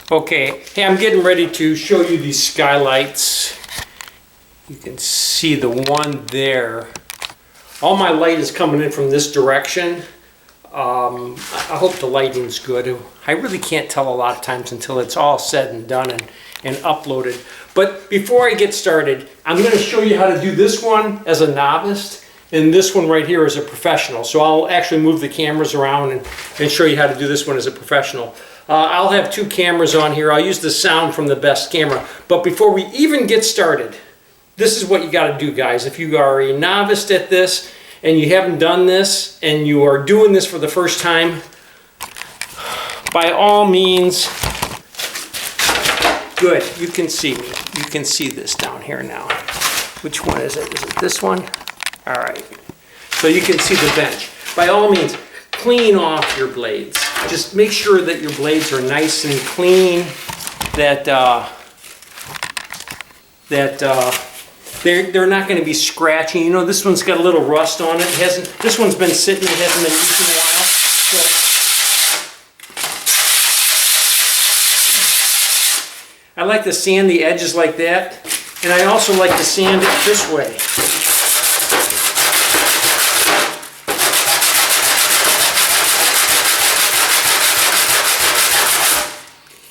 Okay, hey, I'm getting ready to show you these skylights. You can see the one there. All my light is coming in from this direction. I hope the lighting's good. I really can't tell a lot of times until it's all said and done and uploaded. But before I get started, I'm going to show you how to do this one as a novice and this one right here as a professional. So I'll actually move the cameras around and show you how to do this one as a professional. I'll have two cameras on here. I'll use the sound from the best camera. But before we even get started, this is what you got to do, guys. If you are a novice at this and you haven't done this and you are doing this for the first time, by all means, good, you can see me. You can see this down here now. Which one is it? Is it this one? All right. So you can see the bench. By all means, clean off your blades. Just make sure that your blades are nice and clean, that they're not going to be scratchy. You know, this one's got a little rust on it. This one's been sitting, it hasn't been used in a while. So I like to sand the edges like that, and I also like to sand it this way.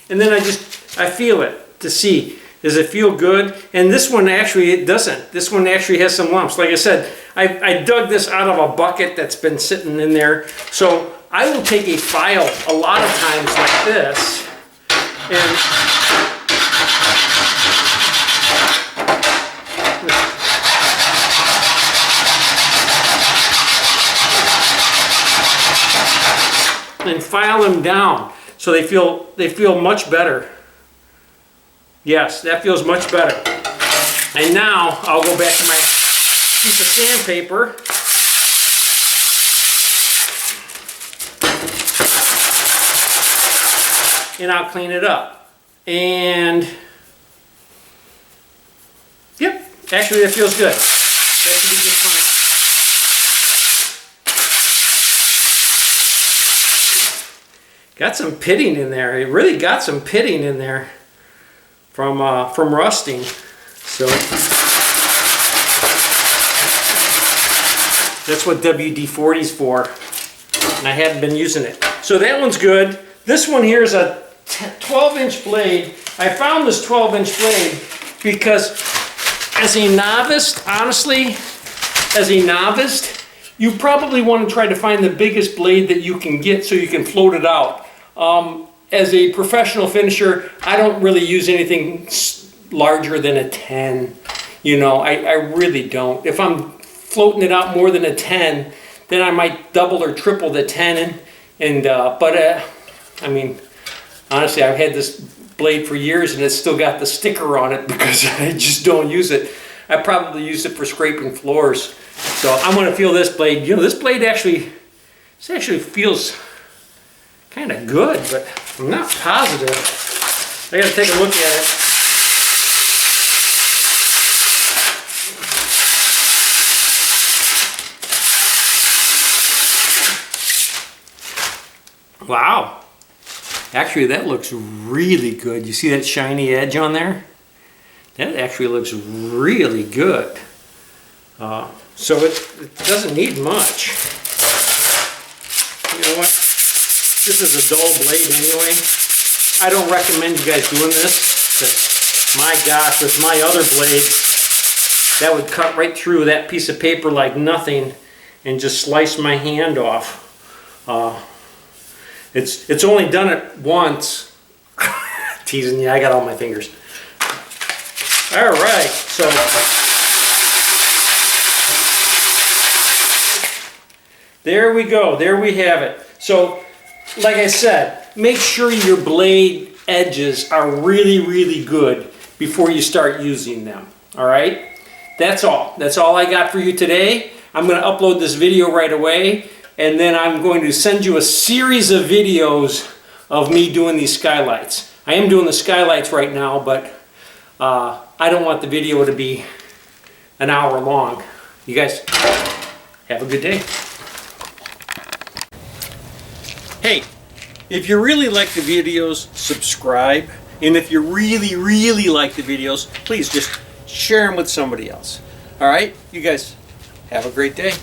And then I feel it to see, does it feel good? And this one actually, it doesn't. This one actually has some lumps. Like I said, I dug this out of a bucket that's been sitting in there. So I will take a file a lot of times like this and file them down. So they feel much better. Yes, that feels much better. And now I'll go back to my piece of sandpaper. And I'll clean it up. And yep, actually that feels good. That should be just fine. Got some pitting in there. It really got some pitting in there from rusting. So that's what WD-40's for, and I haven't been using it. So that one's good. This one here is a 12-inch blade. I found this 12-inch blade because as a novice, honestly, as a novice, you probably want to try to find the biggest blade that you can get so you can float it out. As a professional finisher, I don't really use anything larger than a 10. You know, I really don't. If I'm floating it out more than a 10, then I might double or triple the 10. I mean, honestly, I've had this blade for years and it's still got the sticker on it because I just don't use it. I probably use it for scraping floors. So I'm going to feel this blade. You know, this blade actually feels kind of good, but I'm not positive. I got to take a look at it. Wow. Actually, that looks really good. You see that shiny edge on there? That actually looks really good. So it doesn't need much. You know what? This is a dull blade anyway. I don't recommend you guys doing this, because my gosh, with my other blade, that would cut right through that piece of paper like nothing and just slice my hand off. It's only done it once. Teasing you, I got all my fingers. All right, so there we go. There we have it. So, like I said, make sure your blade edges are really, really good before you start using them. All right? That's all. That's all I got for you today. I'm going to upload this video right away, and then I'm going to send you a series of videos of me doing these skylights. I am doing the skylights right now, but I don't want the video to be an hour long. You guys have a good day. Hey, If you really like the videos, subscribe. And if you really, really like the videos, please just share them with somebody else. All right, you guys have a great day.